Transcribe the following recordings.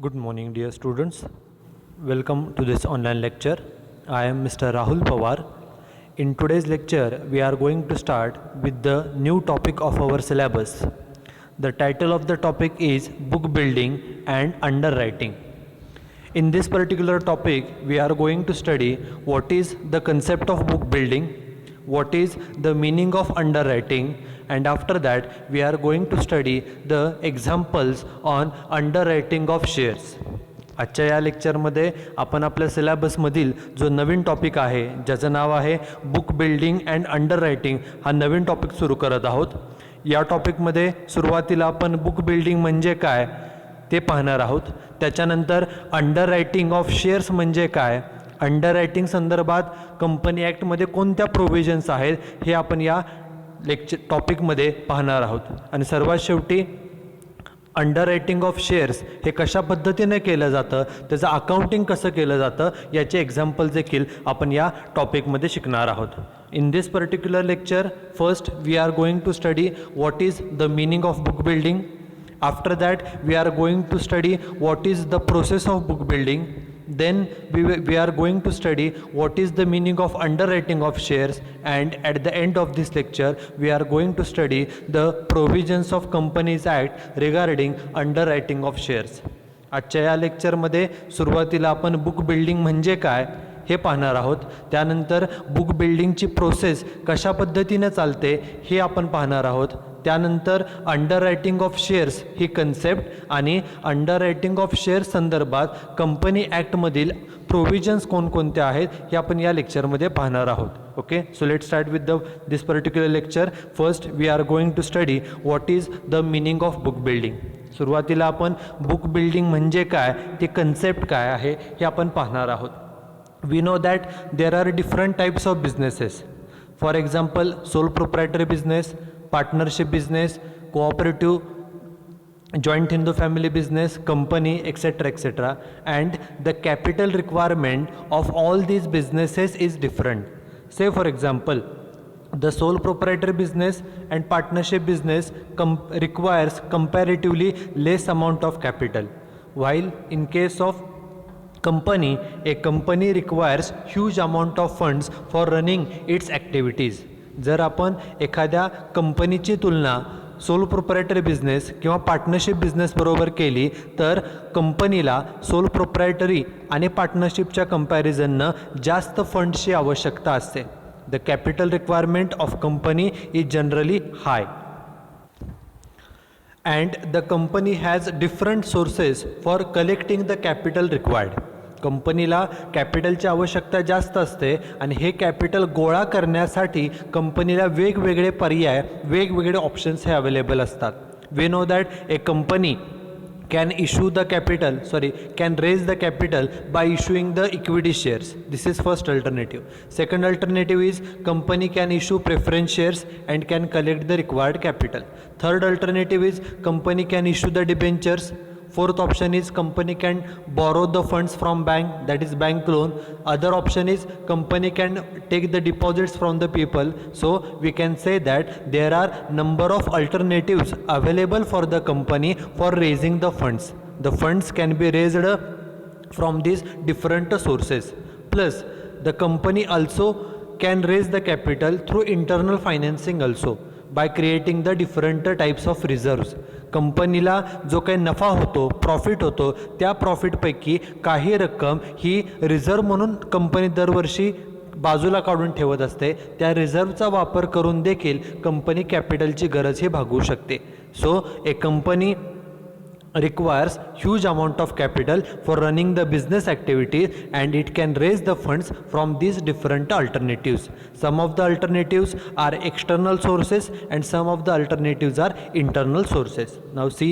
Good morning, dear students. Welcome to this online lecture. I am Mr. Rahul Pawar. In today's lecture, we are going to start with the new topic of our syllabus. The title of the topic is Book Building and Underwriting. In this particular topic, we are going to study what is the concept of book building, what is the meaning of underwriting, and after that we are going to study the examples on underwriting of shares. आजच्या या लेक्चरमध्ये आपण आपल्या सिलेबसमधील जो नवीन topic आहे ज्याचं नाव आहे book building and underwriting हा नवीन टॉपिक सुरू करत आहोत. या टॉपिकमध्ये सुरुवातीला आपण बुक बिल्डिंग म्हणजे काय ते पाहणार आहोत. त्याच्यानंतर अंडररायटिंग ऑफ शेअर्स म्हणजे काय, अंडररायटिंग संदर्भात कंपनी ॲक्टमध्ये कोणत्या प्रोव्हिजन्स आहेत हे आपण या टॉपिकमध्ये पाहणार आहोत. आणि सर्वात शेवटी अंडररायटिंग ऑफ शेअर्स हे कशा पद्धतीने केलं जातं, त्याचं अकाउंटिंग कसं केलं जातं याचे एक्झाम्पल देखील आपण या टॉपिकमध्ये शिकणार आहोत. In this particular lecture, first we are going to study what is the meaning of book building. After that, we are going to study what is the process of book building. Then we are going to study what is the meaning of underwriting of shares, and at the end of this lecture we are going to study the provisions of Companies Act regarding underwriting of shares. आजच्या या लेक्चरमध्ये सुरुवातीला आपण book building म्हणजे काय हे पाहणार आहोत. त्यानंतर बुक बिल्डिंगची प्रोसेस कशा पद्धतीने चालते हे आपण पाहणार आहोत. त्यानंतर अंडररायटिंग ऑफ शेअर्स ही कन्सेप्ट आणि अंडररायटिंग ऑफ शेअर्स संदर्भात कंपनी ॲक्टमधील प्रोव्हिजन्स कोणकोणते आहेत हे आपण या लेक्चरमध्ये पाहणार आहोत. Okay, so let start with this particular lecture. First we are going to study what is the meaning of book building. सुरुवातीला आपण बुक बिल्डिंग म्हणजे काय, ते कन्सेप्ट काय आहे हे आपण पाहणार आहोत. We know that there are different types of businesses. For example, sole proprietary business, partnership business, cooperative, joint Hindu family business, company, etc. And the capital requirement of all these businesses is different. Say for example, the sole proprietary business and partnership business requires comparatively less amount of capital, while in case of a company requires huge amount of funds for running its activities. जर आपण एखाद्या कंपनीची तुलना soul proprietary business किंवा partnership business बरोबर केली तर कंपनीला सोल प्रोप्रायटरी आणि पार्टनरशिपच्या कंपॅरिझननं जास्त फंड्सची आवश्यकता असते. The capital requirement of company is generally high and the company has different sources for collecting the capital required. कंपनीला कॅपिटलची आवश्यकता जास्त असते आणि हे कॅपिटल गोळा करण्यासाठी कंपनीला वेगवेगळे पर्याय, वेगवेगळे ऑप्शन्स हे अवेलेबल असतात. We know that a company can raise the capital by issuing the equity shares. This is first alternative. Second alternative is company can issue preference shares and can collect the required capital. Third alternative is company can issue the debentures. Fourth option is company can borrow the funds from bank, that is bank loan. Other option is company can take the deposits from the people. So we can say that there are number of alternatives available for the company for raising the funds. The funds can be raised from these different sources. Plus the company also can raise the capital through internal financing also by creating the different types of reserves. कंपनीला जो काही नफा होतो, profit होतो, त्या प्रॉफिटपैकी काही रक्कम ही reserve म्हणून कंपनी दरवर्षी बाजूला काढून ठेवत असते. त्या रिझर्वचा वापर करून देखील कंपनी कॅपिटलची गरज ही भागवू शकते. So A company requires huge amount of capital for running the business activities and it can raise the funds from these different alternatives. Some of the alternatives are external sources and some of the alternatives are internal sources. Now see,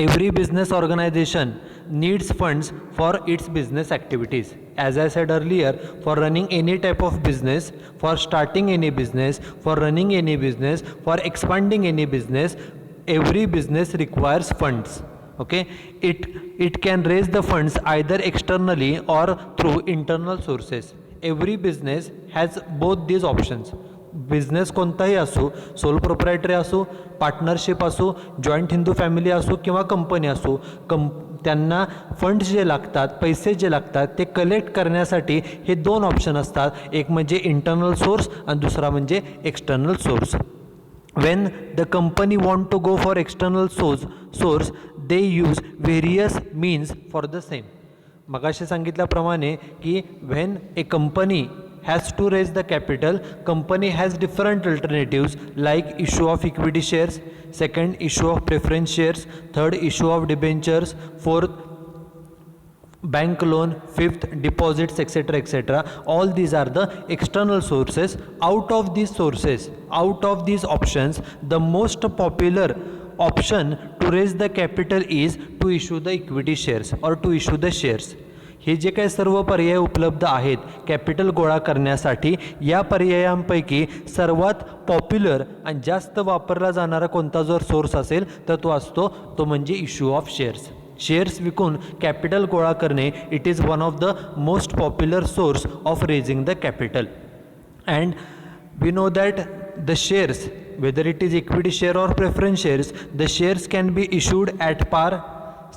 every business organization needs funds for its business activities. As I said earlier, for running any type of business, for starting any business, for running any business, for expanding any business, every business requires funds. Okay, it can raise the funds either externally or through internal sources. Every business has both these options. Business कोणताही असो, soul proprietary असो, partnership असो, joint Hindu family असो किंवा company असो, त्यांना funds जे लागतात, पैसे जे लागतात ते कलेक्ट करण्यासाठी हे दोन ऑप्शन असतात. एक म्हणजे इंटरनल सोर्स आणि दुसरा म्हणजे external source. When the company want to go for external source they use various means for the same. मगाशी सांगितल्याप्रमाणे की when a company has to raise the capital, company has different alternatives like issue of equity shares, second issue of preference shares, third issue of debentures, fourth bank loan, fifth deposits, etc., etc. All these are the external sources. Out of these sources, out of these options, the most popular option to raise the capital is to issue the equity shares or to issue the shares. हे जे काही सर्व पर्याय उपलब्ध आहेत capital गोळा करण्यासाठी, या पर्यायांपैकी सर्वात पॉप्युलर आणि जास्त वापरला जाणारा कोणता जर सोर्स असेल तर तो असतो तो म्हणजे इश्यू ऑफ शेअर्स. शेअर्स विकून कॅपिटल गोळा करणे it is one of the most popular source of raising the capital. And we know that the shares, whether it is equity share or preference shares, the shares can be issued at par.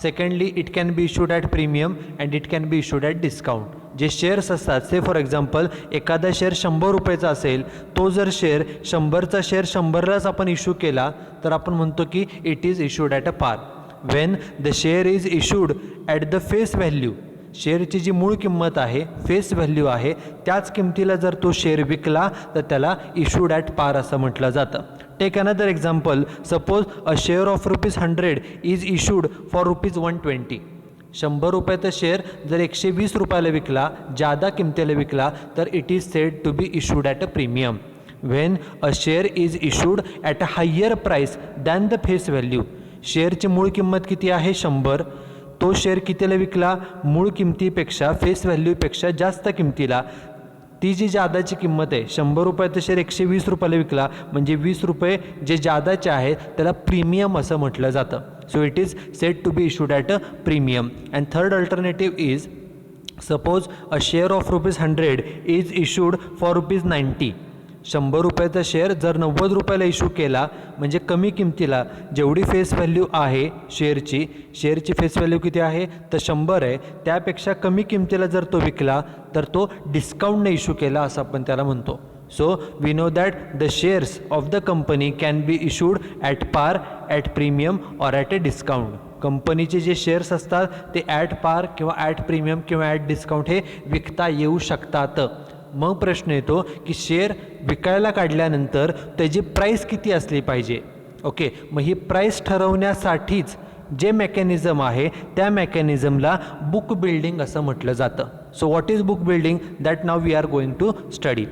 Secondly, it can be issued at premium and it can be issued at discount. जे shares असतात, से for example एखादा share 100 रुपयाचा असेल, तो जर share 100चा share 100लाच आपण issue केला तर आपण म्हणतो की it is issued at a par. When the share is issued at the face value, शेअरची जी मूळ किंमत आहे, फेस व्हॅल्यू आहे, त्याच किमतीला जर तो शेअर विकला तर त्याला इश्यूड ॲट पार असं म्हटलं जातं. Take another example, suppose a share of ₹100 is issued for ₹120. 100 रुपयाचा शेअर जर 120 रुपयाला विकला, जादा किमतीला विकला, तर it is said to be issued at a premium. When a share is issued at a higher price than the face value, शेअरची मूळ किंमत किती आहे 100, तो शेअर कितीला विकला, मूळ किमतीपेक्षा फेस व्हॅल्यूपेक्षा जास्त किमतीला, ती जी जादाची किंमत आहे 100 रुपयाचं शेअर 120 रुपयाला विकला, म्हणजे 20 रुपये जे जादाचे आहेत त्याला प्रीमियम असं म्हटलं जातं. So it is said to be issued at a premium. And third alternative is, suppose a share of ₹100 is issued for ₹90. 100 रुपयाचा शेअर जर 90 रुपयाला इश्यू केला, म्हणजे कमी किमतीला, जेवढी फेस व्हॅल्यू आहे शेअरची फेस व्हॅल्यू किती आहे तर 100 आहे, त्यापेक्षा कमी किमतीला जर तो विकला तर तो डिस्काउंटने इश्यू केला असं आपण त्याला म्हणतो. So we know that the shares of the company can be issued at par, at premium or at a discount. कंपनीचे जे शेअर्स असतात ते ॲट पार किंवा ॲट प्रीमियम किंवा ॲट डिस्काउंट हे विकता येऊ शकतात. मग प्रश्न येतो की शेअर विकायला काढल्यानंतर त्याची प्राईस किती असली पाहिजे. ओके, मग ही प्राईस ठरवण्यासाठीच जे मेकॅनिझम आहे त्या मेकॅनिझमला बुक बिल्डिंग असं म्हटलं जातं. So what is book building, that now we are going to study.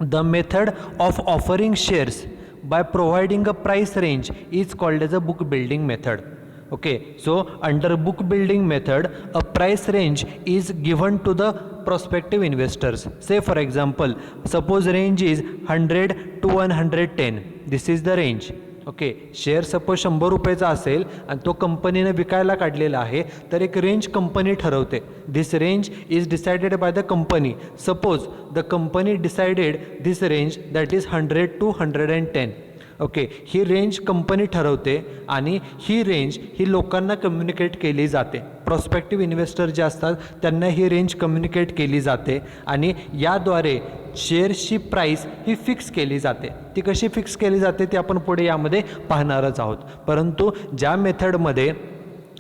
The method of offering shares by providing a price range is called as a book building method. Okay, so under book building method a price range is given to the prospective investors. Say for example, suppose range is 100 to 110. This is the range. Okay, share suppose 100 रुपयाचा असेल आणि तो कंपनीने विकायला काढलेला आहे, तर एक रेंज कंपनी ठरवते. This range is decided by the company. Suppose the company decided this range that is 100 to 110. Okay, ही रेंज कंपनी ठरवते आणि ही रेंज ही लोकांना कम्युनिकेट केली जाते. प्रॉस्पेक्टिव्ह इन्व्हेस्टर जे असतात त्यांना ही रेंज कम्युनिकेट केली जाते आणि याद्वारे शेअर्सची प्राईस ही फिक्स केली जाते. ती कशी फिक्स केली जाते ते आपण पुढे यामध्ये पाहणारच आहोत. परंतु ज्या मेथडमध्ये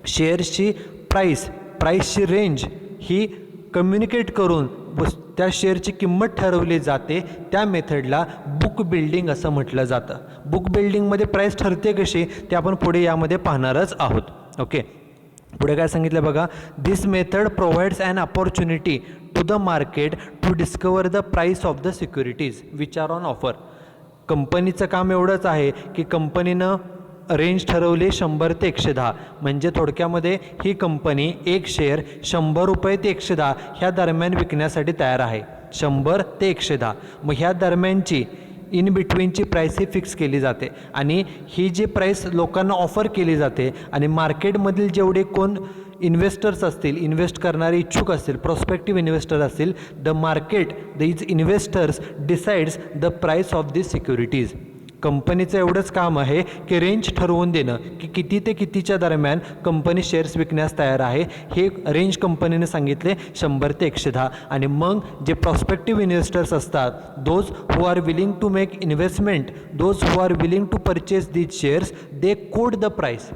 शेअर्सची प्राईसची रेंज ही कम्युनिकेट करून त्या शेअरची किंमत ठरवली जाते, त्या मेथडला बुक बिल्डिंग असं म्हटलं जातं. बुक बिल्डिंगमध्ये प्राईस ठरते कशी ते आपण पुढे यामध्ये पाहणारच आहोत. ओके, पुढे काय सांगितलं बघा. This method provides an opportunity to the market to discover the price of the securities which are on offer. कंपनीचं काम एवढंच आहे की कंपनीनं रेंज ठरवली 100 ते 110, म्हणजे थोडक्यामध्ये ही कंपनी एक शेअर 100 रुपये ते 110 ह्या दरम्यान विकण्यासाठी तयार आहे. 100 ते 110, मग ह्या दरम्यानची इन बिटवीनची प्राईस ही फिक्स केली जाते आणि ही जी प्राईस लोकांना ऑफर केली जाते आणि मार्केटमधील जेवढे कोण इन्व्हेस्टर्स असतील, इन्व्हेस्ट करणारे इच्छुक असतील, प्रॉस्पेक्टिव्ह इन्व्हेस्टर असतील, the market these investors decides the price of this securities. कंपनीचं एवढंच काम आहे की रेंज ठरवून देणं की किती ते कितीच्या दरम्यान कंपनी शेअर्स विकण्यास तयार आहे. हे रेंज कंपनीने सांगितले 100 ते 110. आणि मग जे प्रॉस्पेक्टिव्ह इन्व्हेस्टर्स असतात, those who are willing to make investment, those who are willing to purchase these shares, they quote the price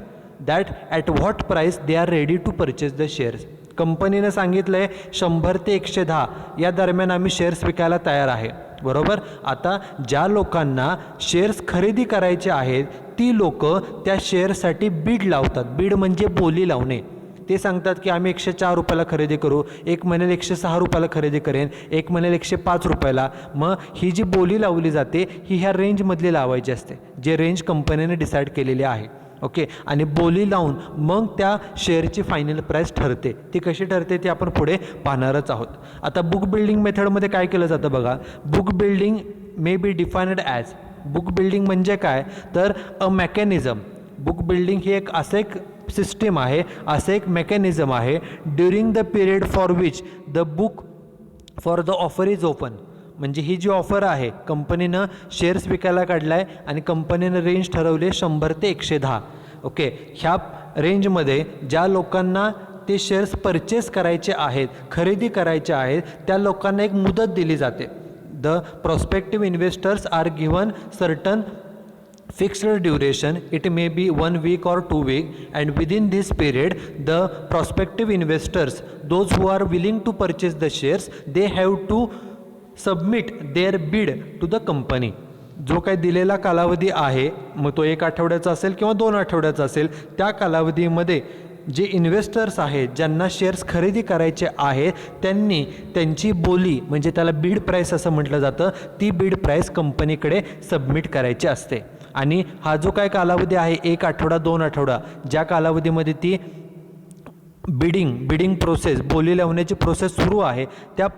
that at what price they are ready to purchase the shares. कंपनीनं सांगितलं आहे 100 ते 110 या दरम्यान आम्ही shares विकायला तयार आहे, बरोबर. आता ज्या लोकांना शेअर्स खरेदी करायचे आहेत ती लोक त्या शेअर्ससाठी बीड लावतात. बीड म्हणजे बोली लावणे. ते सांगतात की आम्ही 104 रुपयाला खरेदी करू, एक म्हणेल 106 रुपयाला खरेदी करेन, एक म्हणेल 105 रुपयाला. मग ही जी बोली लावली जाते ही ह्या रेंजमधली लावायची असते, जे रेंज कंपनीने डिसाईड केलेली आहे. ओके. आणि बोली लावून मग त्या शेअरची फायनल प्राईस ठरते. ती कशी ठरते ती आपण पुढे पाहणारच आहोत. आता बुक बिल्डिंग मेथडमध्ये काय केलं जातं बघा. Book building may be defined as, book building म्हणजे काय तर अ मेकॅनिझम. बुक बिल्डिंग ही असं एक सिस्टीम आहे, असं एक मेकॅनिझम आहे during the period for which the book for the offer is open. म्हणजे ही जी ऑफर आहे, कंपनीनं शेअर्स विकायला काढला आहे आणि कंपनीनं रेंज ठरवली 100 ते 110. ओके. ह्या रेंजमध्ये ज्या लोकांना ते शेअर्स परचेस करायचे आहेत, खरेदी करायचे आहेत, त्या लोकांना एक मुदत दिली जाते. The prospective investors are given certain fixed duration, it may be 1 week or 2 weeks, and within this period the prospective investors, those who are willing to purchase the shares, they have to submit their bid to the company. जो काही दिलेला कालावधी आहे, मग तो 1 आठवड्याचा असेल किंवा 2 आठवड्याचा असेल, त्या कालावधीमध्ये जे इन्व्हेस्टर्स आहेत ज्यांना शेअर्स खरेदी करायचे आहेत त्यांनी त्यांची बोली म्हणजे त्याला बीड प्राईस असं म्हटलं जातं, ती बीड प्राईस कंपनीकडे सबमिट करायची असते. आणि हा जो काय कालावधी आहे 1 आठवडा 2 आठवडा, ज्या कालावधीमध्ये ती बिडिंग प्रोसेस, बोली लावण्याची प्रोसेस सुरू आहे, त्या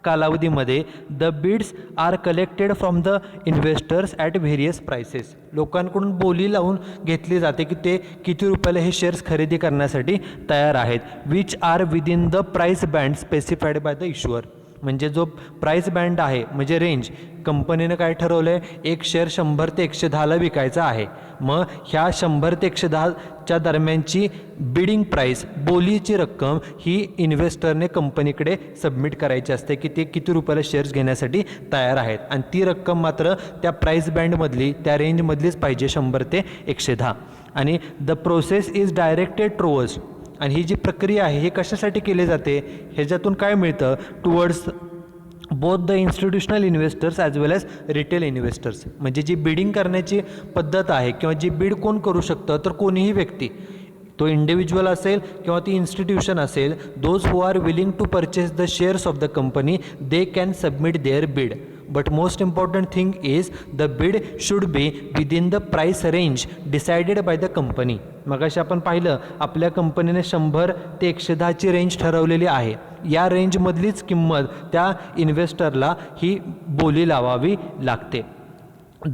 कालावधीमध्ये the bids are collected from the investors at various prices. लोकांकडून बोली लावून घेतली जाते की ते किती रुपयाला हे शेअर्स खरेदी करण्यासाठी तयार आहेत. Which are within the price band specified by the issuer. म्हणजे जो प्राईस बँड आहे म्हणजे रेंज, कंपनीनं काय ठरवलं आहे, एक शेअर 100 ते 110ला विकायचा आहे. मग ह्या 100 ते 110च्या दरम्यानची बिडिंग प्राईस, बोलीची रक्कम ही इन्व्हेस्टरने कंपनीकडे सबमिट करायची असते की ते किती रुपयाला शेअर्स घेण्यासाठी तयार आहेत. आणि ती रक्कम मात्र त्या प्राईस बँडमधली, त्या रेंजमधलीच पाहिजे 100 ते 110. आणि the process is directed towards. आणि ही जी प्रक्रिया आहे ही कशासाठी केली जाते, ह्याच्यातून काय मिळतं, towards both the institutional investors as well as retail investors. म्हणजे जी बिडिंग करण्याची पद्धत आहे किंवा जी बीड कोण करू शकतं तर कोणीही व्यक्ती, तो इंडिव्हिज्युअल असेल किंवा ती इन्स्टिट्यूशन असेल, those who are willing to purchase the shares of the company they can submit their bid. But most important thing is the bid should be within the price range decided by the company. मगाशी आपण पाहिलं आपल्या कंपनीने 100 ते 110ची range ठरवलेली आहे. या रेंजमधलीच किंमत त्या इन्व्हेस्टरला ही बोली लावावी लागते.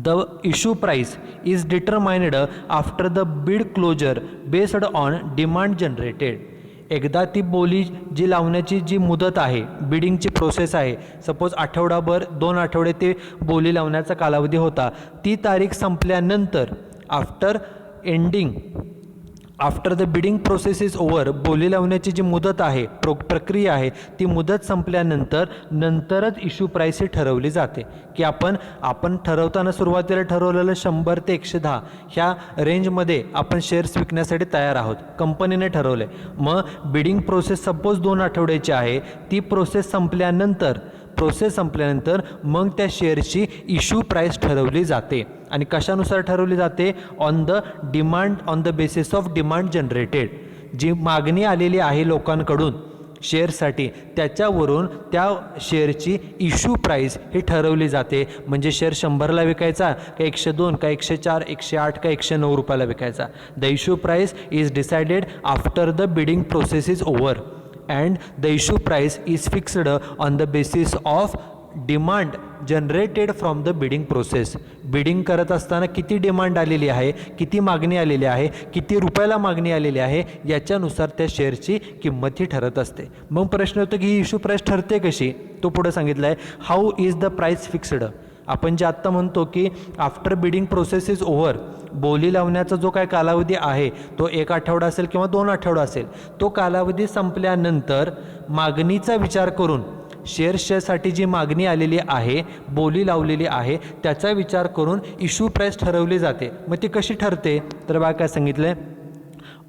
The issue price is determined after the bid closure based on demand generated. एकदा ती बोली जी लावण्याची जी मुदत आहे, बिडिंगची प्रोसेस आहे, सपोज आठवडाभर 2 आठवडे ते बोली लावण्याचा कालावधी होता, ती तारीख संपल्यानंतर after the bidding process is over, बोली लावण्याची जी मुदत आहे, प्रक्रिया आहे, ती मुदत संपल्यानंतरच इश्यू प्राईस ही ठरवली जाते. की आपण ठरवताना सुरुवातीला ठरवलेलं 100 ते 110 ह्या रेंजमध्ये आपण शेअर्स विकण्यासाठी तयार आहोत, कंपनीने ठरवले. मग बिडिंग प्रोसेस सपोज 2 आठवड्याची आहे, ती प्रोसेस संपल्यानंतर मग त्या शेअरची इश्यू प्राईस ठरवली जाते. आणि कशानुसार ठरवली जाते, on the basis of demand generated. जी मागणी आलेली आहे लोकांकडून शेअरसाठी, त्याच्यावरून त्या शेअरची इश्यू प्राईस ही ठरवली जाते. म्हणजे शेअर 100ला विकायचा का 102 का 104 108 का 109 रुपयाला विकायचा. The issue price is decided after the bidding process is over and the issue price is fixed on the basis of demand generated from the bidding process. Bidding करत असताना किती डिमांड आलेली आहे, किती मागणी आलेली आहे, किती रुपयाला मागणी आलेली आहे, याच्यानुसार त्या शेअरची किंमत ही ठरत असते. मग प्रश्न होतो की ही इश्यू प्राईस ठरते कशी, तो पुढे सांगितलं आहे how is the price fixed. आपण जे आत्ता म्हणतो की after bidding process is over, बोली लावण्याचा जो काय कालावधी आहे तो 1 आठवडा असेल किंवा 2 आठवडा असेल, तो कालावधी संपल्यानंतर मागणीचा विचार करून शेअर्ससाठी जी मागणी आलेली आहे, बोली लावलेली आहे, त्याचा विचार करून इश्यू प्राईस ठरवली जाते. मग ती कशी ठरते तर बघा काय सांगितलं आहे,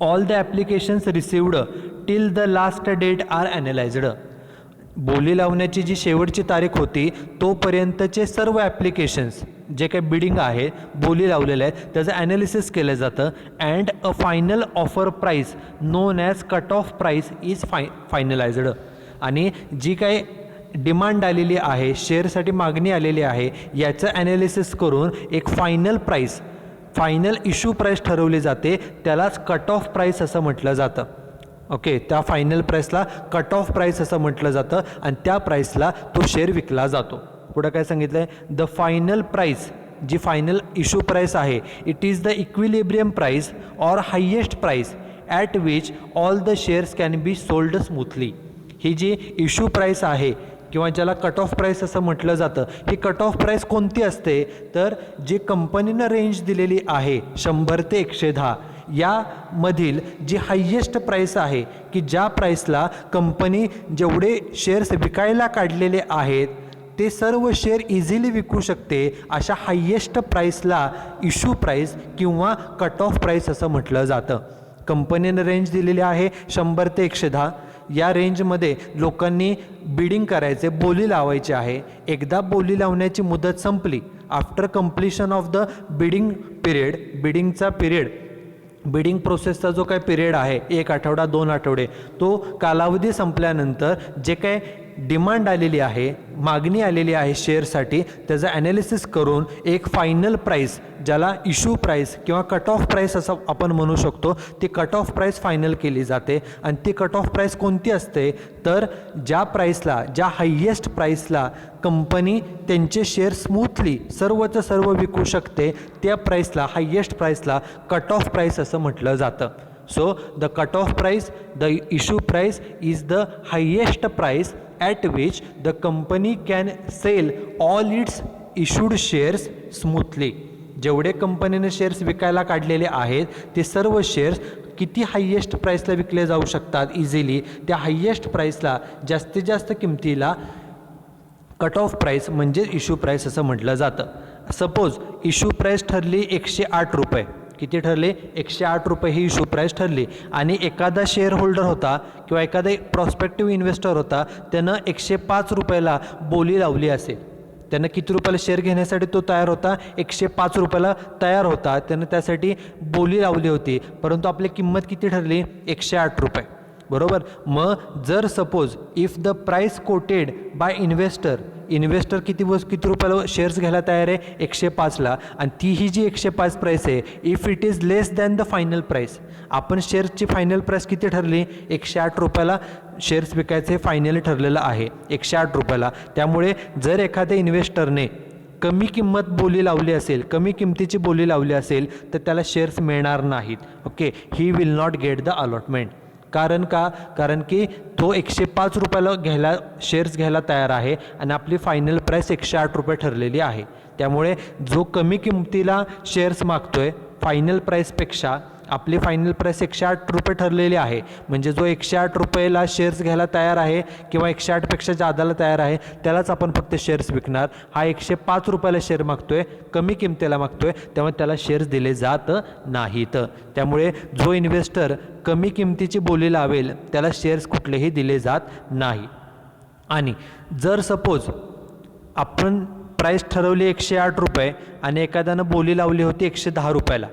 all the applications received till the last date are analysed. बोली लावण्याची जी शेवटची तारीख होती तोपर्यंतचे सर्व ॲप्लिकेशन्स जे काही बिडिंग आहे, बोली लावलेलं आहे, त्याचं ॲनालिसिस केलं जातं. And a final offer price known as cut off price is finalised. आणि जी काही डिमांड आलेली आहे, शेअरसाठी मागणी आलेली आहे, याचं ॲनालिसिस करून एक final price, final issue price ठरवली जाते. त्यालाच कट ऑफ प्राईस असं म्हटलं जातं. ओके, त्या फायनल प्राईसला कट ऑफ प्राईस असं म्हटलं जातं आणि त्या प्राईसला तो शेअर विकला जातो. पुढं काय सांगितलं आहे, द फायनल प्राईस, जी फायनल इश्यू प्राईस आहे, it is the equilibrium price or highest price at which all the shares can be sold smoothly. ही जी इश्यू प्राईस आहे किंवा ज्याला कट ऑफ प्राईस असं म्हटलं जातं, ही कट ऑफ प्राईस कोणती असते तर जी कंपनीनं रेंज दिलेली आहे 100 ते 110, यामधील जी हायेस्ट प्राईस आहे की ज्या प्राईसला कंपनी जेवढे शेअर्स विकायला काढलेले आहेत ते सर्व शेअर इझिली विकू शकते, अशा हायेस्ट प्राईसला इश्यू प्राईस किंवा कट ऑफ प्राईस असं म्हटलं जातं. कंपनीनं रेंज दिलेली आहे 100 ते 110. या रेंजमध्ये लोकांनी बिडिंग करायचे, बोली लावायची आहे. एकदा बोली लावण्याची मुदत संपली, after completion of the bidding period, बिडिंगचा पिरियड, बिडिंग प्रोसेसचा जो काय पिरियड आहे 1 आठवडा 2 आठवडे, तो कालावधी संपल्यानंतर जे काय डिमांड आलेली आहे, मागणी आलेली आहे शेअरसाठी, त्याचं ॲनालिसिस करून एक फायनल प्राईस, ज्याला इश्यू प्राईस किंवा कट ऑफ प्राईस असं आपण म्हणू शकतो, ती कट ऑफ प्राईस फायनल केली जाते. आणि ती कट ऑफ प्राईस कोणती असते तर ज्या प्राईसला, ज्या हायेस्ट प्राईसला कंपनी त्यांचे शेअर स्मूथली सर्वचं सर्व विकू शकते, त्या प्राईसला, हायेस्ट प्राईसला कट ऑफ प्राईस असं म्हटलं जातं. So the cut off price, the issue price is the highest price at which the company can sell all its issued shares smoothly. जेवढे कंपनीने शेअर्स विकायला काढलेले आहेत ते सर्व शेअर्स किती हायेस्ट प्राईसला विकले जाऊ शकतात इझिली, त्या हायेस्ट प्राईसला, जास्तीत जास्त किमतीला कट ऑफ प्राईस म्हणजे इश्यू प्राईस असं म्हटलं जातं. सपोज इश्यू प्राईस ठरली 108 रुपये, किती ठरले 108 रुपये ही इश्यू प्राईस ठरली, आणि एखादा शेअर होल्डर होता किंवा एखादा प्रॉस्पेक्टिव्ह इन्व्हेस्टर होता, त्यानं 105 रुपयाला बोली लावली असेल. त्यानं किती रुपयाला शेअर घेण्यासाठी तो तयार होता, 105 रुपयाला तयार होता, त्यानं त्यासाठी बोली लावली होती, परंतु आपली किंमत किती ठरली 108 रुपये, बरोबर. मग जर suppose if the price quoted by investor किती रुपयाला शेअर्स घ्यायला तयार आहे 105ला, आणि ती ही जी 105 प्राईस आहे, if it is less than the final price, आपण शेअर्सची फायनल प्राईस किती ठरली 108 रुपयाला शेअर्स विकायचे फायनली ठरलेलं आहे 108 रुपयाला. त्यामुळे जर एखाद्या इन्व्हेस्टरने कमी किंमत बोली लावली असेल, कमी किमतीची बोली लावली असेल, तर त्याला शेअर्स मिळणार नाहीत. Okay, he will not get the allotment. कारण का, कारण की तो 105 रुपयाला शेअर्स घ्यायला तयार आहे आणि आपली फायनल प्राईस 108 रुपये ठरलेली आहे. त्यामुळे जो कमी किमतीला शेअर्स मागतोय फायनल प्राईसपेक्षा, आपली फायनल प्राईस 108 रुपये ठरलेली आहे, म्हणजे जो 108 रुपयाला शेअर्स घ्यायला तयार आहे किंवा 108पेक्षा जादाला तयार आहे, त्यालाच आपण फक्त शेअर्स विकणार. हा 105 रुपयाला शेअर मागतोय, कमी किमतीला मागतोय, त्यामुळे त्याला शेअर्स दिले जात नाहीत. त्यामुळे जो इन्व्हेस्टर कमी किमतीची बोली लावेल त्याला शेअर्स कुठलेही दिले जात नाही. आणि जर सपोज आपण प्राईस ठरवली 108 रुपये आणि एखाद्यानं बोली लावली होती 110 रुपयाला,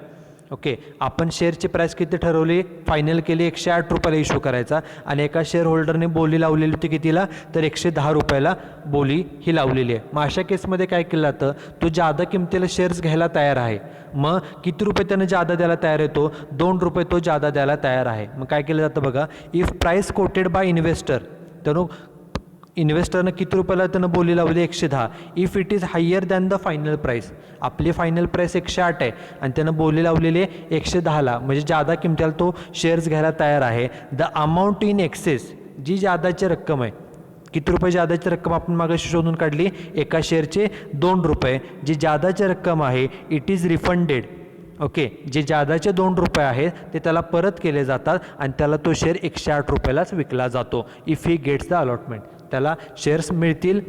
ओके, आपण शेअरची प्राईस किती ठरवली, फायनल केली 108 रुपयाला इश्यू करायचा, आणि एका शेअर होल्डरने बोली लावलेली होती कितीला तर 110 रुपयाला बोली ही लावलेली आहे. मग अशा केसमध्ये काय केलं जातं, तो जादा किमतीला शेअर्स घ्यायला तयार आहे, मग किती रुपये त्यानं जादा द्यायला तयार येतो, 2 रुपये तो जादा द्यायला तयार आहे. मग काय केलं जातं बघा, if price quoted by investor, तर इन्व्हेस्टरनं किती रुपयाला त्यानं बोली लावली 110, if it is higher than the final price, आपली फायनल प्राईस 108 आहे आणि त्यानं बोली लावलेली आहे 110ला, म्हणजे जादा किमतीला तो शेअर्स घ्यायला तयार आहे. द अमाऊंट इन एक्सेस, जी जादाची रक्कम आहे किती रुपये जादाची रक्कम आपण मागाशी शोधून काढली, एका शेअरचे 2 रुपये. जी जादाची रक्कम आहे इट इज रिफंडेड. ओके, जे जादाचे 2 रुपये आहेत ते त्याला परत केले जातात आणि त्याला तो शेअर 108 रुपयालाच विकला जातो. If he gets the allotment, त्याला शेअर्स मिळतील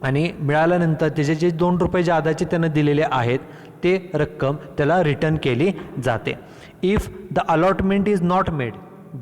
आणि मिळाल्यानंतर त्याचे जे 2 रुपये जादाचे त्यानं दिलेले आहेत ते रक्कम त्याला रिटर्न केली जाते. If the allotment is not made,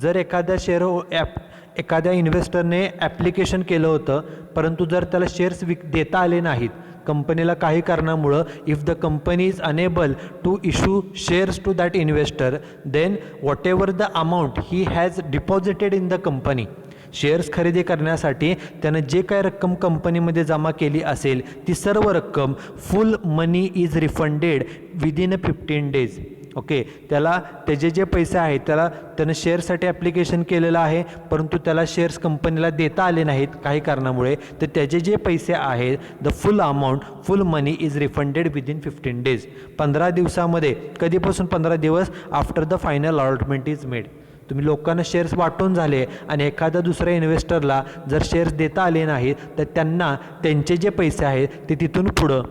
जर एखाद्या इन्व्हेस्टरने ॲप्लिकेशन केलं होतं परंतु जर त्याला शेअर्स देता आले नाहीत कंपनीला काही कारणामुळं, if the company is unable to issue shares to that investor, then whatever the amount he has deposited in the company, shares खरेदी करण्यासाठी त्यानं जे काय रक्कम कंपनीमध्ये जमा केली असेल ती सर्व रक्कम फुल मनी is refunded within 15 days. Okay, त्याला त्याचे जे पैसे आहेत त्यानं शेअरसाठी ॲप्लिकेशन केलेलं आहे परंतु त्याला शेअर्स कंपनीला देता आले नाहीत काही कारणामुळे, तर त्याचे जे पैसे आहेत the full amount full money is refunded within 15 days. 15 दिवसामध्ये, कधीपासून 15 दिवस, after the final allotment is made. तुम्ही लोकांना शेअर्स वाटून झाले आणि एखाद्या दुसऱ्या इन्व्हेस्टरला जर शेअर्स देता आले नाहीत तर त्यांना त्यांचे जे पैसे आहेत ते तिथून पुढं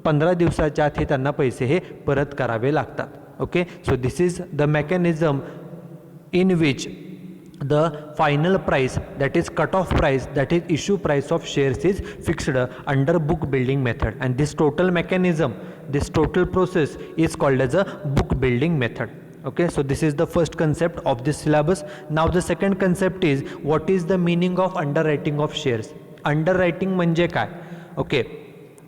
15 दिवसाच्या आत हे त्यांना पैसे हे परत करावे लागतात. Okay, so this is the mechanism in which the final price, that is cut off price, that is issue price of shares is fixed under book building method, and this total mechanism, this total process is called as a book building method. Okay, so this is the first concept of this syllabus. Now the second concept is what is the meaning of underwriting of shares. Underwriting म्हणजे काय? Okay,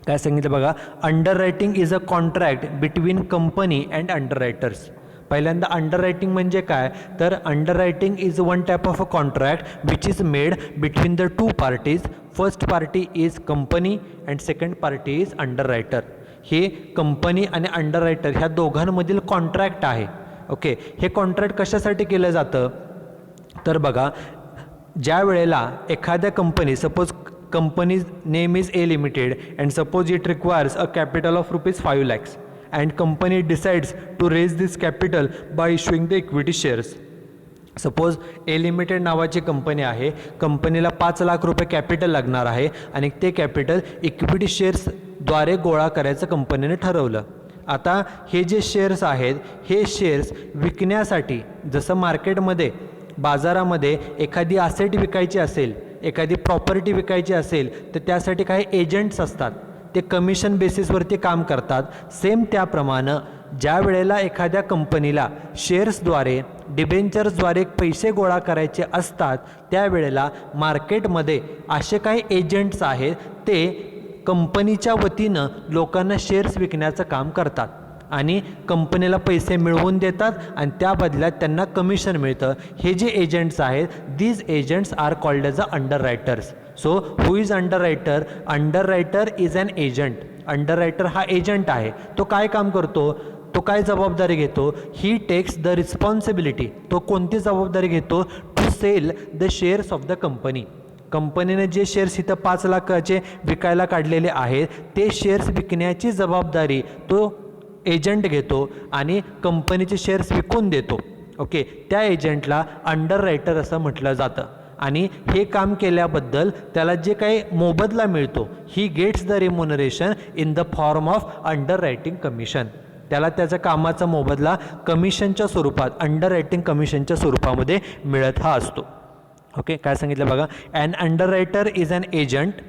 काय सांगितलं बघा, underwriting is a contract between company and underwriters. पहिल्यांदा underwriting म्हणजे काय, तर underwriting is one type of a contract which is made between the 2 parties. First party is company and second party is underwriter. हे company आणि अंडररायटर ह्या दोघांमधील contract आहे. Okay, हे कॉन्ट्रॅक्ट कशासाठी केलं जातं, तर बघा, ज्या वेळेला एखाद्या company, suppose company's name is A Limited and suppose it requires a capital of ₹5 lakhs and company decides to raise this capital by issuing the equity shares. Suppose A limited नावाची company आहे, कंपनीला 5 लाख रुपये capital लागणार आहे आणि ते capital equity शेअर्सद्वारे गोळा करायचं कंपनीने ठरवलं. आता हे जे शेअर्स आहेत हे शेअर्स विकण्यासाठी, जसं मार्केटमध्ये बाजारामध्ये एखादी ॲसेट विकायची असेल, एखादी प्रॉपर्टी विकायची असेल तर त्यासाठी काही एजंट्स असतात, ते कमिशन बेसिसवरती काम करतात. सेम त्याप्रमाणे ज्या वेळेला एखाद्या कंपनीला शेअर्सद्वारे, डिबेंचर्सद्वारे पैसे गोळा करायचे असतात त्यावेळेला मार्केटमध्ये असे काही एजंट्स आहेत, ते कंपनीच्या वतीनं लोकांना शेअर्स विकण्याचं काम करतात आणि कंपनीला पैसे मिळवून देतात आणि त्या बदल्यात त्यांना कमिशन मिळतं. हे जे एजंट्स आहेत, these agents are called as a underwriters. So who is underwriter? Underwriter is an agent. Underwriter हा एजंट आहे. तो काय काम करतो, तो काय जबाबदारी घेतो? He takes the responsibility. तो कोणती जबाबदारी घेतो? To sell the shares of the company. कंपनीने जे शेअर्स इथं 5 लाखाचे विकायला काढलेले आहेत ते शेअर्स विकण्याची जबाबदारी तो एजंट घेतो आणि कंपनीचे शेअर्स विकून देतो. ओके, त्या एजंटला अंडररायटर असं म्हटलं जातं आणि हे काम केल्याबद्दल त्याला जे काही मोबदला मिळतो, he gets the remuneration in the form of underwriting commission. त्याला त्याचा कामाचा मोबदला कमिशनच्या स्वरूपात, अंडररायटिंग कमिशनच्या स्वरूपामध्ये मिळत हा असतो. ओके, काय सांगितलं बघा, an underwriter is an agent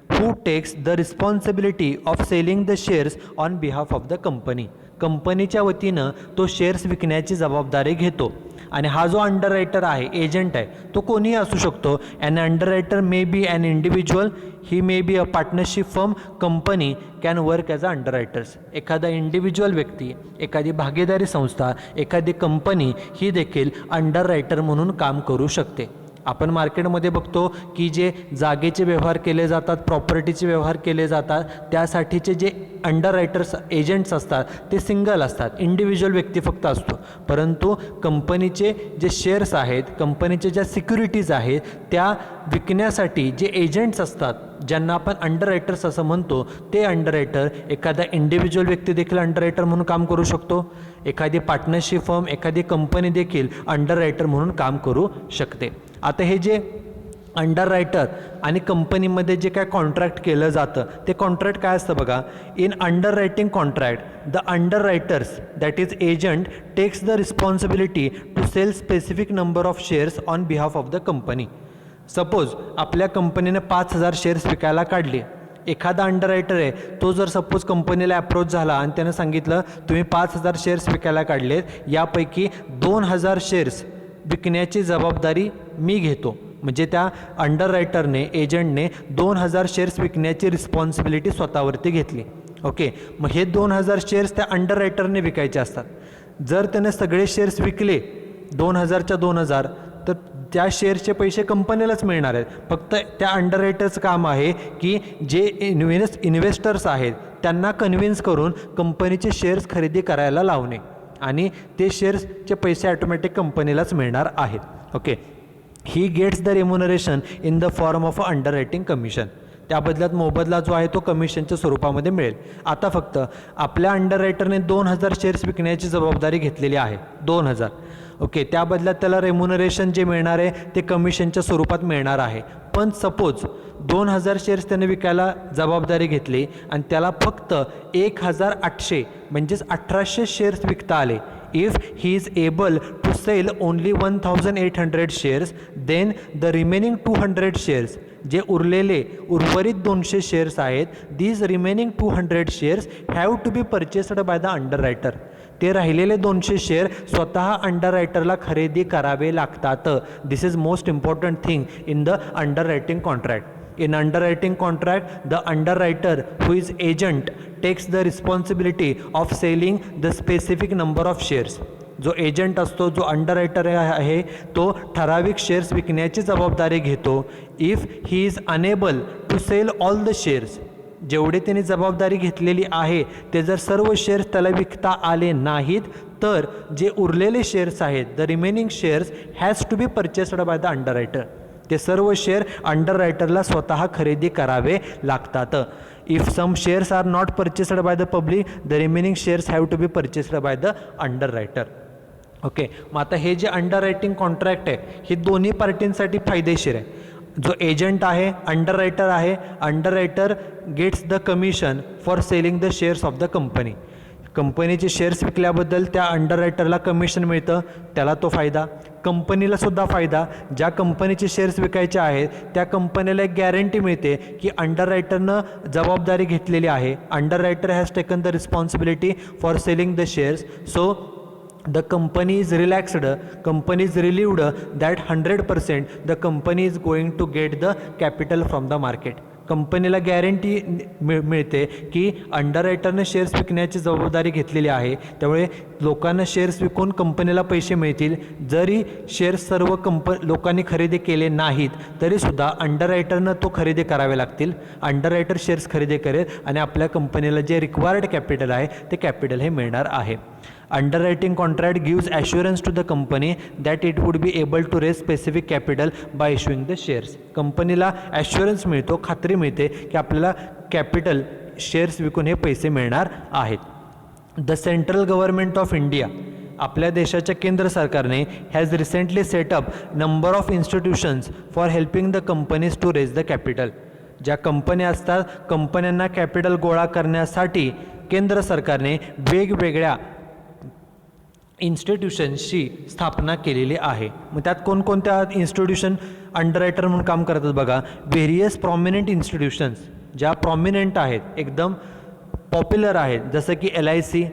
who takes the responsibility of selling the shares on behalf of the company. कंपनीच्या वतीनं तो शेअर्स विकण्याची जबाबदारी घेतो आणि हा जो अंडररायटर आहे, एजंट आहे, तो कोणीही असू शकतो. An underwriter may be an individual, he may be a partnership firm, company can work as a underwriters. एखादा इंडिव्हिज्युअल व्यक्ती, एखादी भागीदारी संस्था, एखादी कंपनी ही देखील अंडररायटर म्हणून काम करू शकते. आपण मार्केटमध्ये बघतो की जे जागेचे व्यवहार केले जातात, प्रॉपर्टीचे व्यवहार केले जातात, त्यासाठीचे जे अंडररायटर्स एजंट्स असतात ते सिंगल असतात, इंडिव्हिज्युअल व्यक्ती फक्त असतो. परंतु कंपनीचे जे शेअर्स आहेत, कंपनीचे ज्या सिक्युरिटीज आहेत त्या विकण्यासाठी जे एजंट्स असतात, ज्यांना आपण अंडररायटर्स असं म्हणतो, ते अंडररायटर एखादा इंडिव्हिज्युअल व्यक्ती देखील अंडररायटर म्हणून काम करू शकतो. एखादी पार्टनरशिप फर्म, एखादी कंपनी देखील अंडररायटर म्हणून काम करू शकते. आता हे जे अंडर रायटर आणि कंपनीमध्ये जे काय कॉन्ट्रॅक्ट केलं जातं ते कॉन्ट्रॅक्ट काय असतं बघा. In underwriting contract the underwriters that is agent takes the responsibility to sell specific number of shares on behalf of the company. Suppose आपल्या कंपनीने 5,000 शेअर्स विकायला काढले. एखादा अंडर रायटर आहे तो जर सपोज कंपनीला अप्रोच झाला आणि त्यानं सांगितलं तुम्ही 5,000 शेअर्स विकायला काढलेत, यापैकी 2,000 शेअर्स विकण्याची जबाबदारी मी घेतो. म्हणजे त्या अंडर रायटरने एजंटने 2,000 शेअर्स विकण्याची रिस्पॉन्सिबिलिटी स्वतःवरती घेतली. ओके, मग हे 2,000 शेअर्स त्या अंडर रायटरने विकायचे असतात. जर त्याने सगळे शेअर्स विकले 2,000च्या 2,000 तर त्या शेअर्सचे पैसे कंपनीलाच मिळणार आहेत. फक्त त्या अंडर रायटरचं काम आहे की जे इन्व्हेस्टर्स आहेत त्यांना कन्व्हिन्स करून कंपनीचे शेअर्स खरेदी करायला लावणे आणि ते शेअर्सचे पैसे ॲटोमॅटिक कंपनीलाच मिळणार आहेत. Okay, he gets the remuneration in the form of a under writing commission. त्या बदल्यात मोबदला जो आहे तो कमिशनच्या स्वरूपामध्ये मिळेल. आता फक्त आपल्या अंडर रायटरने 2,000 शेअर्स विकण्याची जबाबदारी घेतलेली आहे. 2,000. ओके, त्या बदल्यात त्याला रेम्युनरेशन जे मिळणार आहे ते कमिशनच्या स्वरूपात मिळणार आहे. पण सपोज 2,000 शेअर्स त्याने विकायला जबाबदारी घेतली आणि त्याला फक्त 1,800 म्हणजेच 1,800 शेअर्स विकता आले. If he is able to sell only 1,800 shares, then the remaining 200 shares, जे उर्वरित 200 शेअर्स आहेत, these remaining 200 shares have to be purchased by the underwriter. ते राहिलेले 200 शेअर स्वतः अंडर रायटरला खरेदी करावे लागतात. This is most important thing in the underwriting contract. In underwriting contract, the underwriter who is agent takes the responsibility of selling the specific number of shares. जो agent असतो, जो अंडररायटर आहे, तो ठराविक शेअर्स विकण्याची जबाबदारी घेतो. If he is unable to sell all the shares, जेवढे त्यांनी जबाबदारी घेतलेली आहे ते जर सर्व शेअर्स त्याला विकता आले नाहीत तर जे उरलेले शेअर्स आहेत, the remaining shares has to be purchased by the underwriter. ते सर्व शेअर अंडर रायटरला स्वतः खरेदी करावे लागतात. If some shares are not purchased by the public, the remaining shares have to be purchased by the underwriter. Okay, मग आता हे जे अंडर रायटिंग कॉन्ट्रॅक्ट आहे हे दोन्ही पार्टींसाठी फायदेशीर आहे. जो एजंट आहे, अंडर रायटर आहे, underwriter gets the commission for selling the shares of the company. कंपनीचे शेअर्स विकल्याबद्दल त्या अंडर रायटरला कमिशन मिळतं, त्याला तो फायदा. कंपनीला सुद्धा फायदा. ज्या कंपनीचे शेअर्स विकायचे आहेत त्या कंपनीला एक गॅरंटी मिळते की अंडर रायटरनं जबाबदारी घेतलेली आहे. Under writer has taken the responsibility for selling the shares. So the company is relaxed, company is relieved that 100% the company is going to get the capital from the market. कंपनीला guarantee मिळते की under रायटरने shares विकण्याची जबाबदारी घेतलेली आहे, त्यामुळे लोकांना shares विकून कंपनीला पैसे मिळतील. जरी शेअर्स सर्व लोकांनी खरेदी केले नाहीत तरीसुद्धा अंडर रायटरनं तो खरेदी करावे लागतील. अंडर रायटर शेअर्स खरेदी करेल आणि आपल्या कंपनीला जे रिक्वायर्ड कॅपिटल आहे ते कॅपिटल हे मिळणार आहे. Underwriting contract gives assurance to the company that it would be able to raise specific capital by issuing the shares. कंपनीला ॲश्युरन्स मिळतो, खात्री मिळते की आपल्याला कॅपिटल शेअर्स विकून हे पैसे मिळणार आहेत. The central government of India, आपल्या देशाच्या केंद्र सरकारने has recently setup number of institutions for helping the companies to raise the capital. ज्या कंपन्या असतात, कंपन्यांना कॅपिटल गोळा करण्यासाठी केंद्र सरकारने वेगवेगळ्या इन्स्टिट्यूशन्सची स्थापना केलेली आहे. मग त्यात कोणकोणत्या इन्स्टिट्यूशन अंडररायटर म्हणून काम करतात बघा. व्हेरियस प्रॉमिनंट इन्स्टिट्यूशन्स, ज्या प्रॉमिनंट आहेत, एकदम पॉप्युलर आहेत, जसं की LIC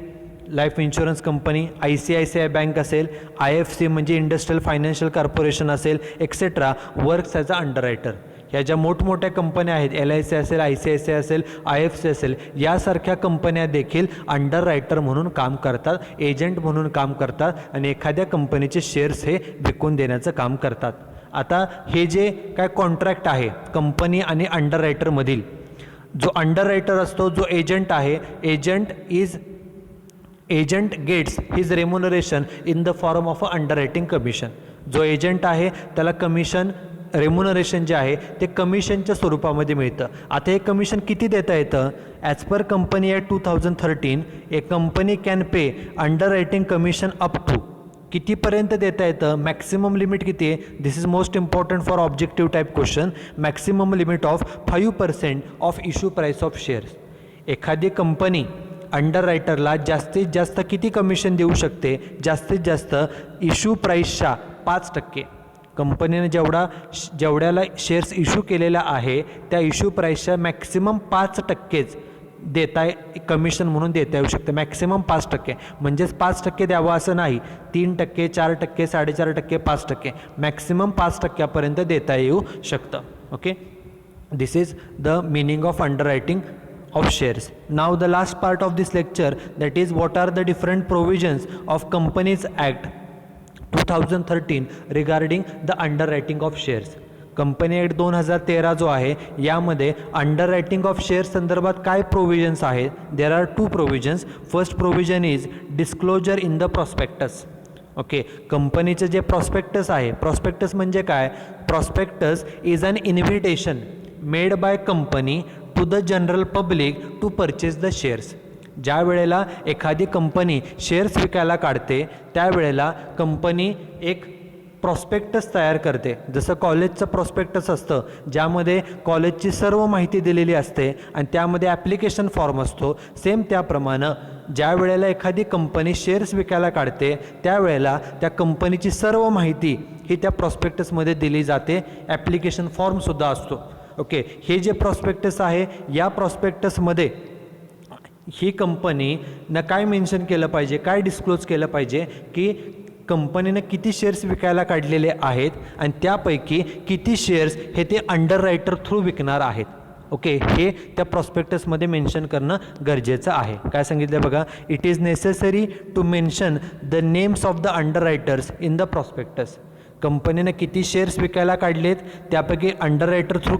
life insurance company, ICICI bank असेल, IFC म्हणजे इंडस्ट्रियल फायनान्शियल कॉर्पोरेशन असेल, एक्सेट्रा, वर्क्स ॲज अ अंडररायटर. ह्या ज्या मोठमोठ्या कंपन्या आहेत, LIC असेल, ICICI असेल, IFC असेल, यासारख्या कंपन्या देखील अंडर रायटर म्हणून काम करतात, एजंट म्हणून काम करतात आणि एखाद्या कंपनीचे शेअर्स हे विकून देण्याचं काम करतात. आता हे जे काय कॉन्ट्रॅक्ट आहे कंपनी आणि अंडर रायटरमधील, जो अंडर रायटर असतो, जो एजंट आहे, agent gets his remuneration in the form of a underwriting commission. जो एजंट आहे त्याला कमिशन, रेम्युनरेशन जे आहे ते कमिशनच्या स्वरूपामध्ये मिळतं. आता हे कमिशन किती देता येतं? As per company act 2013 a company can pay underwriting commission up to कितीपर्यंत देता येतं, मॅक्सिमम लिमिट किती आहे, this is most important for objective type question. Maximum limit of 5% of issue price of shares. एखादी company अंडररायटरला जास्तीत जास्त किती कमिशन देऊ शकते, जास्तीत जास्त इश्यू प्राईसच्या 5%. कंपनीने जेवढ्याला शेअर्स इश्यू केलेला आहे त्या इश्यू प्राईसच्या मॅक्सिमम 5%च कमिशन म्हणून देता येऊ शकते. मॅक्सिमम 5%, म्हणजेच 5% द्यावं असं नाही, 3%, 4%, 4.5%, 5%, मॅक्सिमम 5%पर्यंत देता येऊ शकतं. Okay, this is the meaning of underwriting of shares. Now the last part of this lecture, that is what are the different provisions of Companies Act 2013 regarding the underwriting of shares. Company act 2013 जो आहे यामध्ये underwriting of shares संदर्भात काय provisions आहेत. There are 2 provisions. First provision is disclosure in the prospectus. Okay, कंपनीचं जे prospectus आहे, prospectus म्हणजे काय, prospectus is an invitation made by company to the general public to purchase the shares. ज्या वेळेला एखादी कंपनी शेअर्स विकायला काढते त्यावेळेला कंपनी एक प्रॉस्पेक्टस तयार करते. जसं कॉलेजचं प्रॉस्पेक्टस असतं ज्यामध्ये कॉलेजची सर्व माहिती दिलेली असते आणि त्यामध्ये ॲप्लिकेशन फॉर्म असतो, सेम त्याप्रमाणे ज्या वेळेला एखादी कंपनी शेअर्स विकायला काढते त्यावेळेला त्या कंपनीची सर्व माहिती ही त्या प्रॉस्पेक्टसमध्ये दिली जाते. ॲप्लिकेशन फॉर्मसुद्धा असतो. ओके, हे जे प्रॉस्पेक्टस आहे या प्रॉस्पेक्टसमध्ये ही कंपनीनं काय मेन्शन केलं पाहिजे, काय डिस्क्लोज केलं पाहिजे की कंपनीनं किती शेअर्स विकायला काढलेले आहेत आणि त्यापैकी किती शेअर्स हे ते अंडररायटर थ्रू विकणार आहेत. ओके, हे त्या प्रॉस्पेक्टसमध्ये मेन्शन करणं गरजेचं आहे. काय सांगितलं बघा, it is necessary to mention the names of the underwriters in the prospectus. कंपनीनं किती शेअर्स विकायला काढलेत, त्यापैकी अंडररायटर थ्रू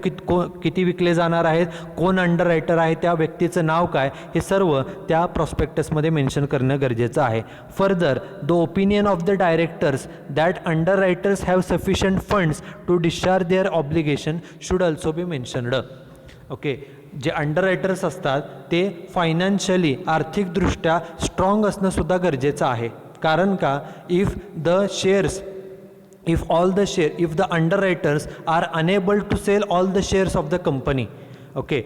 किती विकले जाणार आहेत, कोण अंडररायटर आहे, त्या व्यक्तीचं नाव काय, हे सर्व त्या प्रॉस्पेक्टसमध्ये मेन्शन करणं गरजेचं आहे. Further, the opinion of the directors that underwriters have sufficient funds to discharge their obligation should also be mentioned. Okay, जे अंडररायटर्स असतात ते फायनान्शियली आर्थिकदृष्ट्या स्ट्रॉंग असणंसुद्धा गरजेचं आहे. कारण का, if the underwriters are unable to sell all the shares of the company. Okay,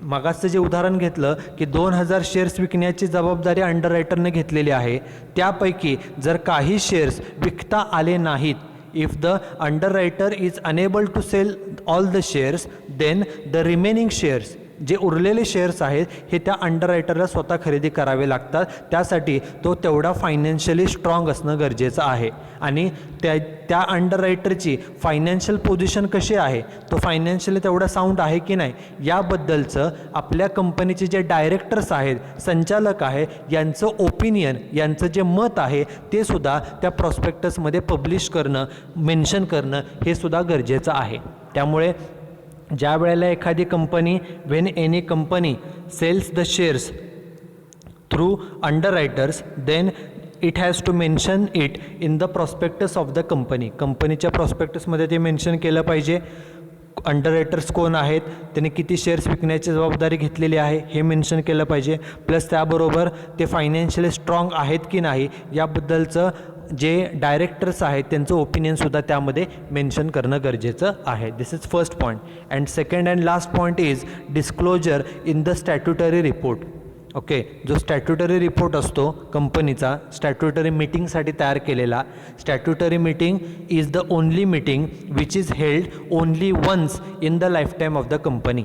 मागासचं जे उदाहरण घेतलं की 2000 शेअर्स विकण्याची जबाबदारी अंडररायटरने घेतलेली आहे, त्यापैकी जर काही शेअर्स विकता आले नाहीत, if the underwriter is unable to sell all the shares, then the remaining shares, जे उरलेले शेअर्स आहेत हे त्या अंडररायटरला स्वतः खरेदी करावे लागतात. त्यासाठी तो तेवढा फायनान्शियली स्ट्रॉंग असणं गरजेचं आहे. आणि त्या अंडररायटरची फायनान्शियल पोझिशन कशी आहे, तो फायनान्शियली तेवढा साऊंड आहे की नाही, याबद्दलचं आपल्या कंपनीचे जे डायरेक्टर्स आहेत, संचालक आहे, यांचं ओपिनियन, यांचं जे मत आहे ते सुद्धा त्या प्रॉस्पेक्टसमध्ये पब्लिश करणं, मेन्शन करणं हे सुद्धा गरजेचं आहे. त्यामुळे ज्या वेळेला एखादी company, when any company sells the shares through underwriters, then it has to mention it in the prospectus of the company. कंपनीच्या प्रॉस्पेक्टसमध्ये ते मेन्शन केलं पाहिजे. अंडररायटर्स कोण आहेत, त्यांनी किती शेअर्स विकण्याची जबाबदारी घेतलेली आहे हे मेन्शन केलं पाहिजे. प्लस त्याबरोबर ते फायनान्शियली स्ट्रॉंग आहेत की नाही याबद्दलचं जे डायरेक्टर्स आहेत त्यांचं ओपिनियनसुद्धा त्यामध्ये मेन्शन करणं गरजेचं आहे. This is first point. And second and last point is disclosure in the statutory report. Okay, जो स्टॅट्युटरी रिपोर्ट असतो कंपनीचा, स्टॅट्युटरी मीटिंगसाठी तयार केलेला, statutory meeting is the only meeting which is held only once in the lifetime of the company.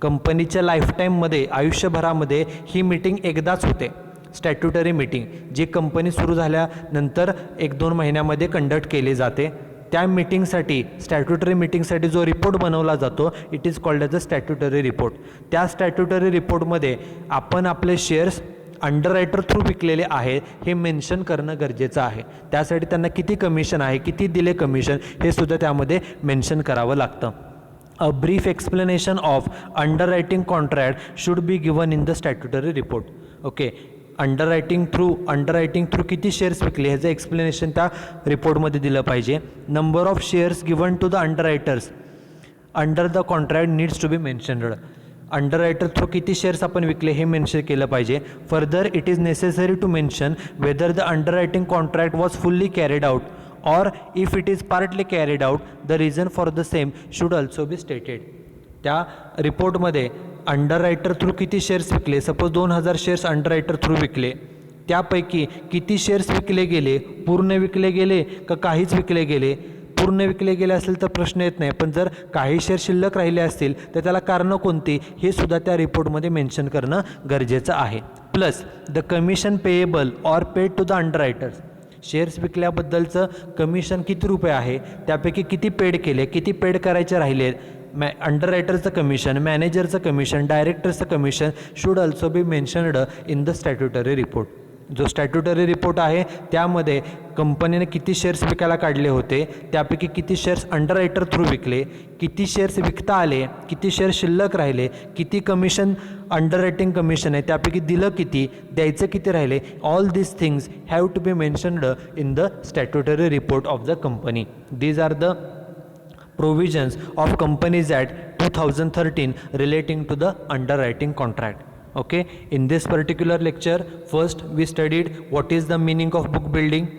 कंपनीच्या लाईफटाईममध्ये, आयुष्यभरामध्ये ही meeting एकदाच होते. स्टॅट्युटरी मीटिंग जी कंपनी सुरू झाल्यानंतर 1-2 महिन्यामध्ये कंडक्ट केली जाते. त्या मीटिंगसाठी, स्टॅट्युटरी मीटिंगसाठी जो रिपोर्ट बनवला जातो, it is called as a statutory report. त्या स्टॅट्युटरी रिपोर्टमध्ये आपण आपले शेअर्स अंडररायटर थ्रू विकलेले आहेत हे मेन्शन करणं गरजेचं आहे. त्यासाठी त्यांना किती कमिशन आहे, किती दिले कमिशन, हे सुद्धा त्यामध्ये मेन्शन करावं लागतं. A brief explanation of underwriting contract should be given in the statutory report. Okay, underwriting through किती शेअर्स विकले ह्याचं एक्सप्लेनेशन त्या रिपोर्टमध्ये दिलं पाहिजे. Number of shares given to the underwriters under the contract needs to be mentioned. Underwriter through किती shares आपण विकले हे मेन्शन केलं पाहिजे. Further it is necessary to mention whether the underwriting contract was fully carried out or if it is partly carried out, the reason for the same should also be stated. त्या रिपोर्टमध्ये अंडररायटर through किती shares विकले, suppose 2000 shares अंडररायटर through विकले, त्यापैकी किती shares विकले गेले, पूर्ण विकले गेले का काहीच विकले गेले. पूर्ण विकले गेले असेल तर प्रश्न येत नाही, पण जर काही शेअर शिल्लक राहिले असतील तर त्याला कारणं कोणती हे सुद्धा त्या रिपोर्टमध्ये मेन्शन करणं गरजेचं आहे. Plus the commission payable or paid to the underwriters, shares विकल्याबद्दलचं कमिशन किती रुपये आहे, त्यापैकी किती पेड केले, किती पेड करायचे राहिले. अंडररायटरचं कमिशन, मॅनेजरचं कमिशन, डायरेक्टरचं commission should also be mentioned in the statutory report. जो स्टॅट्युटरी रिपोर्ट आहे त्यामध्ये कंपनीने किती शेअर्स विकायला काढले होते, त्यापैकी किती शेअर्स अंडररायटर थ्रू विकले, किती शेअर्स विकता आले, किती शेअर्स शिल्लक राहिले, किती कमिशन अंडररायटिंग कमिशन आहे त्यापैकी दिलं किती, द्यायचं किती राहिले. All this things have to be mentioned in the statutory report of the company. These are the provisions of Companies Act 2013 relating to the underwriting contract. Okay, in this particular lecture, first we studied what is the meaning of book building.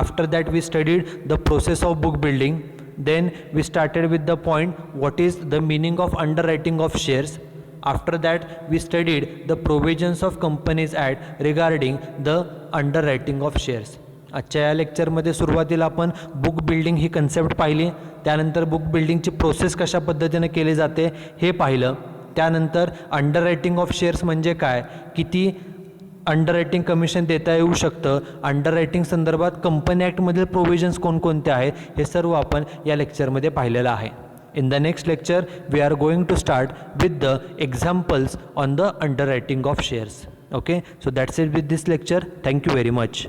After that we studied the process of book building. Then we started with the point what is the meaning of underwriting of shares. After that we studied the provisions of Companies Act regarding the underwriting of shares. आजच्या या लेक्चरमध्ये सुरुवातीला आपण book building ही concept पाहिली, त्यानंतर book बिल्डिंगची process कशा पद्धतीने केली जाते हे पाहिलं. त्यानंतर अंडररायटिंग ऑफ शेअर्स म्हणजे काय, किती अंडररायटिंग कमिशन देता येऊ शकतं, अंडररायटिंग संदर्भात कंपनी ॲक्टमधील प्रोव्हिजन्स कोणकोणते आहेत हे सर्व आपण या लेक्चरमध्ये पाहिलेलं आहे. In the next lecture, we are going to start with the examples on the underwriting of shares. Okay, so that's it with this lecture. Thank you very much.